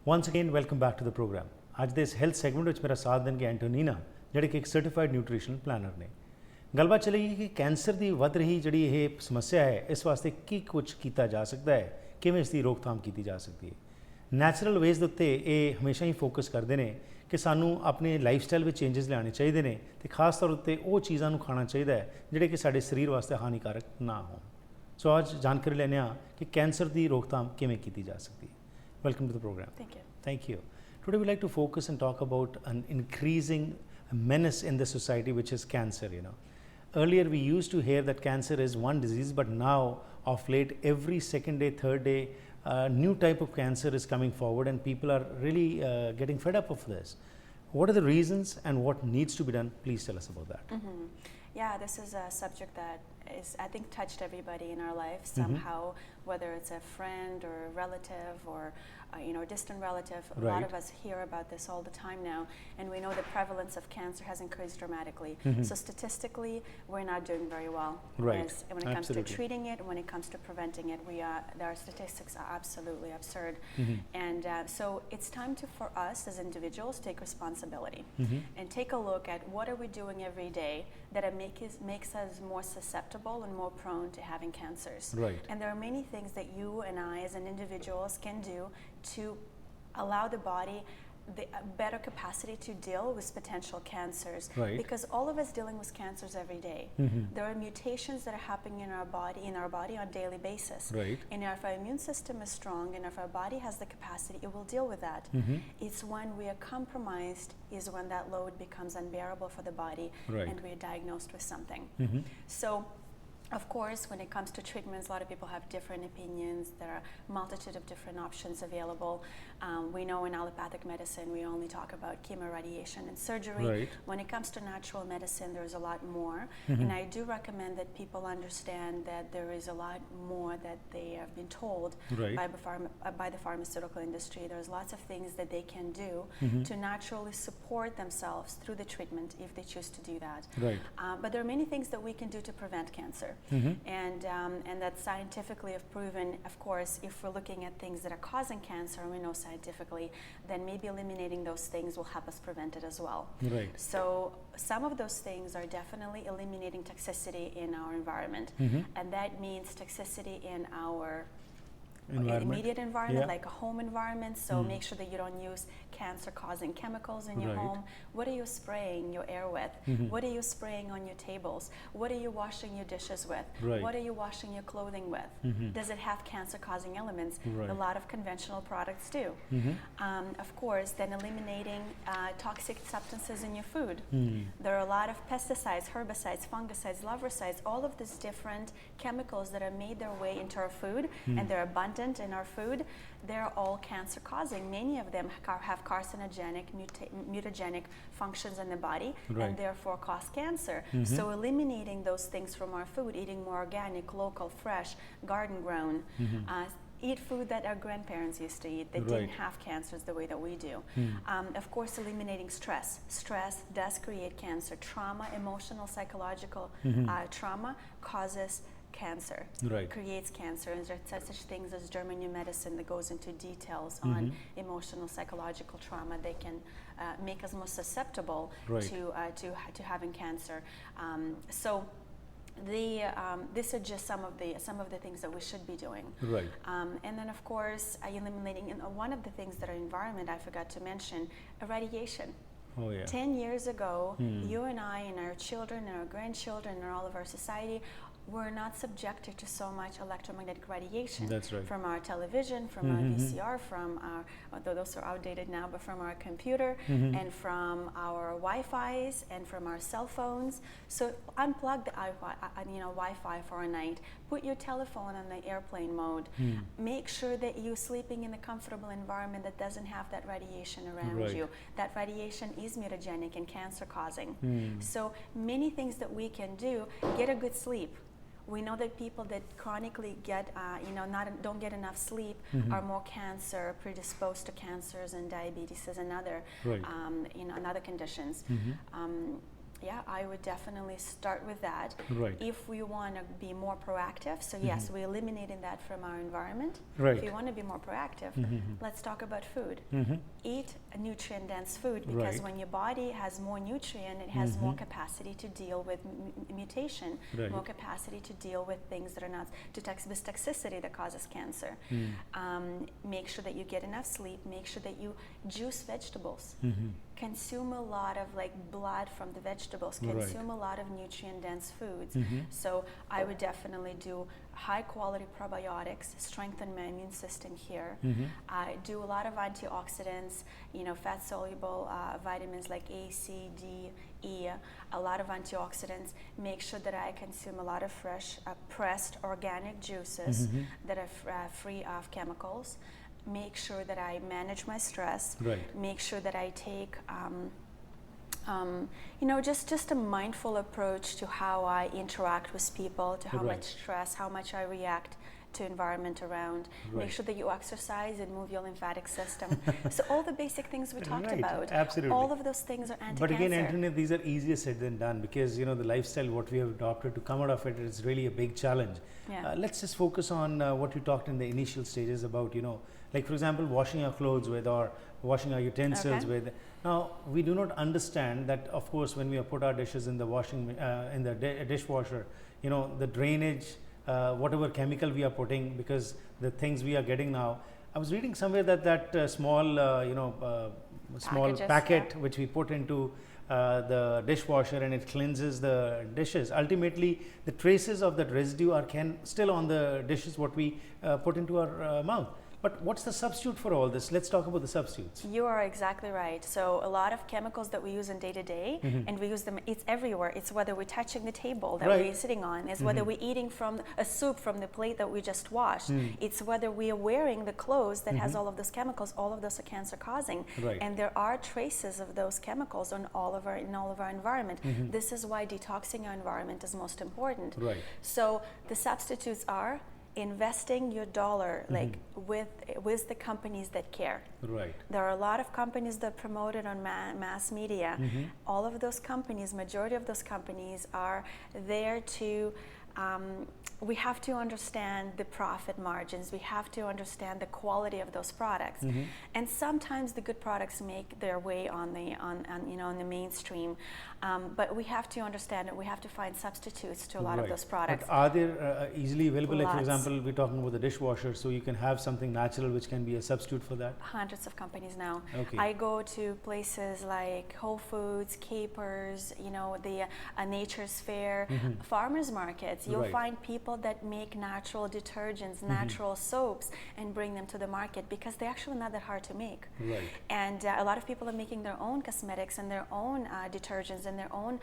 Once again, welcome back to the program. ਅੱਜ ਦੇ ਇਸ ਹੈਲਥ ਸੈਗਮੈਂਟ ਵਿੱਚ ਮੇਰਾ ਸਾਥ ਦੇਣਗੇ ਐਂਟੋਨੀਨਾ, ਜਿਹੜੇ ਕਿ ਇੱਕ ਸਰਟੀਫਾਈਡ ਨਿਊਟ੍ਰੀਸ਼ਨਲ ਪਲਾਨਰ ਨੇ। ਗੱਲਬਾਤ ਚੱਲੇਗੀ ਕਿ ਕੈਂਸਰ ਦੀ ਵੱਧ ਰਹੀ ਜਿਹੜੀ ਇਹ ਸਮੱਸਿਆ ਹੈ, ਇਸ ਵਾਸਤੇ ਕੀ ਕੁਝ ਕੀਤਾ ਜਾ ਸਕਦਾ ਹੈ, ਕਿਵੇਂ ਇਸ ਦੀ ਰੋਕਥਾਮ ਕੀਤੀ ਜਾ ਸਕਦੀ ਹੈ। ਨੈਚੁਰਲ ਵੇਜ਼ ਦੇ ਉੱਤੇ ਇਹ ਹਮੇਸ਼ਾ ਹੀ ਫੋਕਸ ਕਰਦੇ ਨੇ ਕਿ ਸਾਨੂੰ ਆਪਣੇ ਲਾਈਫ ਸਟਾਈਲ ਵਿੱਚ ਚੇਂਜਸ ਲਿਆਉਣੇ ਚਾਹੀਦੇ ਨੇ ਅਤੇ ਖਾਸ ਤੌਰ ਉੱਤੇ ਉਹ ਚੀਜ਼ਾਂ ਨੂੰ ਖਾਣਾ ਚਾਹੀਦਾ ਹੈ ਜਿਹੜੇ ਕਿ ਸਾਡੇ ਸਰੀਰ ਵਾਸਤੇ ਹਾਨੀਕਾਰਕ ਨਾ ਹੋਣ। ਸੋ ਅੱਜ ਜਾਣਕਾਰੀ ਲੈਂਦੇ ਹਾਂ ਕਿ ਕੈਂਸਰ ਦੀ ਰੋਕਥਾਮ ਕਿਵੇਂ ਕੀਤੀ ਜਾ ਸਕਦੀ ਹੈ। Welcome to the program. Thank you. Thank you. Today we'd like to focus and talk about an increasing menace in the society, which is cancer. Earlier we used to hear that cancer is one disease, but now of late every second day, third day, new type of cancer is coming forward and people are really getting fed up of this. What are the reasons and what needs to be done? Please tell us about that. Yeah, this is a subject that is, I think, touched everybody in our life somehow, whether it's a friend or a relative or a distant relative. A lot of us hear about this all the time now, and we know the prevalence of cancer has increased dramatically. So statistically, we're not doing very well. Right. When it comes to treating it, when it comes to preventing it, our statistics are absolutely absurd. And so it's time for us as individuals take responsibility and take a look at what are we doing every day that makes us more susceptible and more prone to having cancers. Right. And there are many things that you and I as an individuals can do to allow the body the better capacity to deal with potential cancers. Right. Because all of us dealing with cancers every day. There are mutations that are happening in our body on a daily basis. Right. And if our immune system is strong and if our body has the capacity, it will deal with that. It's when we are compromised is when that load becomes unbearable for the body. Right. And we are diagnosed with something. So of course, when it comes to treatments, a lot of people have different opinions. There are a multitude of different options available. We know in allopathic medicine, we only talk about chemo, radiation, and surgery. Right. When it comes to natural medicine, there's a lot more. And I do recommend that people understand that there is a lot more that they have been told by the pharmaceutical industry. There's lots of things that they can do to naturally support themselves through the treatment if they choose to do that. Right. But there are many things that we can do to prevent cancer. And that's scientifically proven. Of course, if we're looking at things that are causing cancer, and we know scientifically, then maybe eliminating those things will help us prevent it as well. Right. So some of those things are definitely eliminating toxicity in our environment. And that means toxicity in our immediate environment, like a home environment. So make sure that you don't use cancer-causing chemicals in your home. What are you spraying your air with? What are you spraying on your tables? What are you washing your dishes with? What are you washing your clothing with? Does it have cancer-causing elements? A lot of conventional products do. Of course, then eliminating toxic substances in your food. There are a lot of pesticides, herbicides, fungicides, larvicides, all of these different chemicals that are made their way into our food, and they're abundant in our food. They're all cancer causing. Many of them have carcinogenic, mutagenic functions in the body and therefore cause cancer. So eliminating those things from our food, eating more organic, local, fresh, garden grown, eat food that our grandparents used to eat that didn't have cancers the way that we do. Of course, eliminating stress. Stress does create cancer. Trauma, emotional, psychological trauma causes cancer, creates cancer, and there's such things as German new medicine that goes into details on emotional, psychological trauma. They can make us more susceptible to having cancer. So these are just some of the things that we should be doing. And then of course, eliminating one of the things that are environment I forgot to mention, radiation. 10 years ago, you and I and our children and our grandchildren and all of our society were not subjected to so much electromagnetic radiation. That's right. From our television, from our VCR, from our, although those are outdated now, but from our computer and from our Wi-Fi's and from our cell phones. So unplug the Wi-Fi for a night. Put your telephone on the airplane mode. Make sure that you're sleeping in a comfortable environment that doesn't have that radiation around you. That radiation is mutagenic and cancer causing. So many things that we can do. Get a good sleep. We know that people that chronically get, don't get enough sleep are more predisposed to cancers and diabetes and other, and other conditions. Yeah, I would definitely start with that. Right. If we want to be more proactive, so yes, we're eliminating that from our environment. Right. If you want to be more proactive, let's talk about food. Eat a nutrient-dense food, because Right. when your body has more nutrient, it has more capacity to deal with mutation, Right. more capacity to deal with things that are not, this toxicity that causes cancer. Make sure that you get enough sleep, make sure that you juice vegetables. Consume a lot of like blood from the vegetables, consume a lot of nutrient-dense foods. So I would definitely do high-quality probiotics, strengthen my immune system here. I do a lot of antioxidants, you know, fat-soluble vitamins like A, C, D, E, a lot of antioxidants. Make sure that I consume a lot of fresh, pressed organic juices that are free of chemicals. Make sure that I manage my stress. Right. Make sure that I take, you know, just a mindful approach to how I interact with people, to how Right. much stress, how much I react to environment around. Right. Make sure that you exercise and move your lymphatic system. So all the basic things we talked Right, about, absolutely. all of those things are anti-cancer. But again, Antonina, these are easier said than done, because you know the lifestyle what we have adopted to come out of it is really a big challenge. Yeah. Let's just focus on what you talked in the initial stages about, you know, like for example, washing our clothes with or washing our utensils with. Now we do not understand that, of course, when we have put our dishes in the washing in the dishwasher, you know, the drainage, whatever chemical we are putting, because the things we are getting now. I was reading somewhere that small, small Packages, packet which we put into the dishwasher and it cleanses the dishes. Ultimately, the traces of that residue are still on the dishes what we put into our mouth. But what's the substitute for all this? Let's talk about the substitutes. You are exactly right. So a lot of chemicals that we use in day to day, and we use them, it's everywhere. It's whether we're touching the table that we're sitting on, it's whether we're eating from a soup from the plate that we just washed. It's whether we are wearing the clothes that has all of those chemicals. All of those are cancer causing. Right. And there are traces of those chemicals in all of our environment. This is why detoxing our environment is most important. Right. So the substitutes are investing your dollar like with the companies that care. Right. There are a lot of companies that promote it on mass media. All of those companies, majority of those companies are there to we have to understand the profit margins. We have to understand the quality of those products. And sometimes the good products make their way on the mainstream. But we have to understand it. We have to find substitutes to a lot of those products. But are there easily available? Like for Lots. example, we're talking about the dishwasher, so you can have something natural which can be a substitute for that. Hundreds of companies now. Okay. I go to places like Whole Foods, Capers, you know, the Nature's Fair, farmers markets. You'll Right. find people that make natural detergents, natural soaps, and bring them to the market because they're actually not that hard to make. Right. And a lot of people are making their own cosmetics and their own detergents and their own,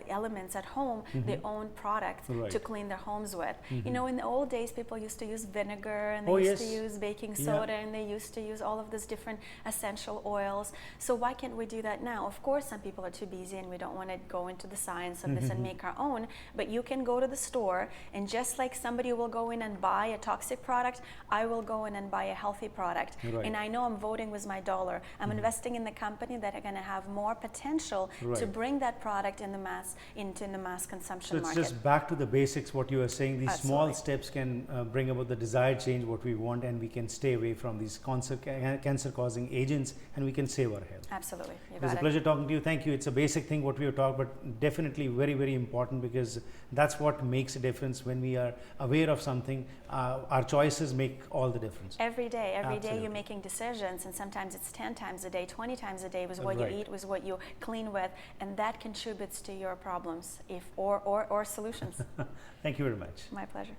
elements at home, their own products Right. to clean their homes with. You know, in the old days, people used to use vinegar and they Oh, used yes. to use baking soda and they used to use all of these different essential oils. So why can't we do that now? Of course, some people are too busy and we don't want to go into the science of this and make our own, but you can go to the store and just like somebody will go in and buy a toxic product, I will go in and buy a healthy product. Right. And I know I'm voting with my dollar. I'm investing in the company that are going to have more potential to Right. bring that product into the mass consumption So it's market. just back to the basics. What you are saying, these small Absolutely. steps can bring about the desired change what we want, and we can stay away from these cancer-causing agents, and we can save our health. Absolutely. You It was got a it. pleasure talking to you. Thank you. It's a basic thing what we have talked, but definitely very, very important, because that's what makes a difference. When we are aware of something, our choices make all the difference. Every day Absolutely. you're making decisions, and sometimes it's 10 times a day, 20 times a day with what Right. you eat, with what you clean with, and that contributes to your problems or solutions. Thank you very much. My pleasure.